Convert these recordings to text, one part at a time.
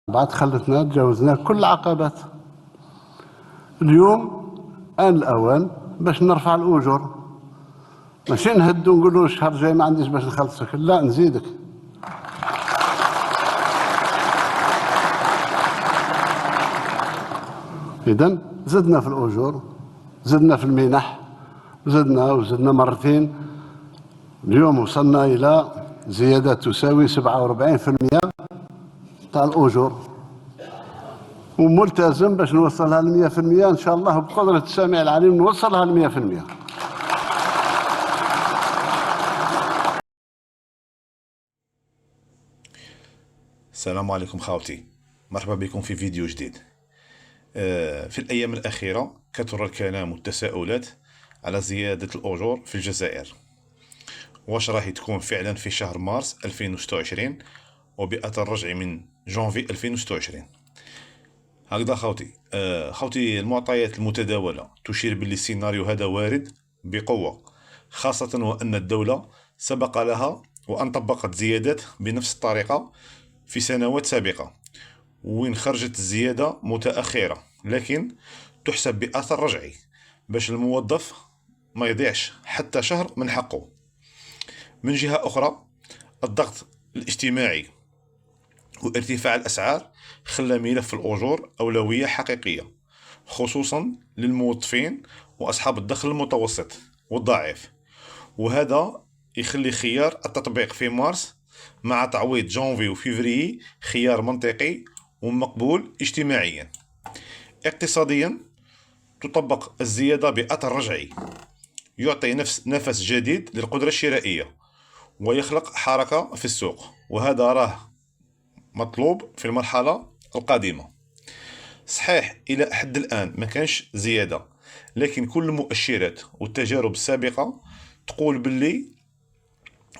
بعد خلتنا تجاوزنا كل العقبات. اليوم آن الأوان باش نرفع الأجور، ماشي نهدو نقولوا الشهر الجاي ما عنديش باش نخلصك، لا نزيدك. إذن زدنا في الأجور، زدنا في المنح، زدنا مرتين. اليوم وصلنا إلى زيادة تساوي 47% تاع الأجور، وملتزم باش نوصلها ل 100% إن شاء الله، بقدرة السامع العليم نوصلها ل 100%. السلام عليكم خاوتي، مرحبا بكم في فيديو جديد. في الأيام الأخيرة كثر الكلام والتساؤلات على زيادة الأجور في الجزائر، واش راهي تكون فعلا في شهر مارس 2026 وبأثر رجعي من جانفي 2026. هكذا خوتي المعطيات المتداولة تشير باللي السيناريو هذا وارد بقوة، خاصة وأن الدولة سبق لها وأن طبقت زيادات بنفس الطريقة في سنوات سابقة، وين خرجت الزيادة متأخرة لكن تحسب بأثر رجعي باش الموظف ما يضيعش حتى شهر من حقه. من جهة أخرى، الضغط الاجتماعي وارتفاع الأسعار خلى ملف الأجور أولوية حقيقية، خصوصا للموظفين وأصحاب الدخل المتوسط والضعيف، وهذا يخلي خيار التطبيق في مارس مع تعويض جانفي وفيفري خيار منطقي ومقبول اجتماعيا. اقتصاديا، تطبق الزيادة بأثر رجعي يعطي نفس جديد للقدرة الشرائية ويخلق حركة في السوق، وهذا راه مطلوب في المرحلة القادمة. صحيح إلى حد الآن ما كانش زيادة، لكن كل المؤشرات والتجارب السابقة تقول باللي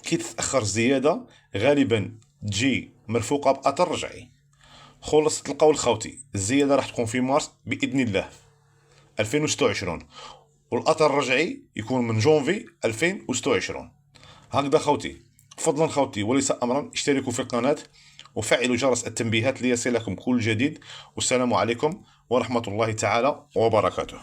كي تتأخر الزيادة غالبا تجي مرفوقة بأثر رجعي. خلاصة القول خوتي، الزيادة راح تكون في مارس بإذن الله 2026، والأثر الرجعي يكون من جونفي 2026. هكذا خوتي، فضلا خوتي وليس أمرا، اشتركوا في القناة وفعلوا جرس التنبيهات ليصلكم كل جديد. والسلام عليكم ورحمة الله تعالى وبركاته.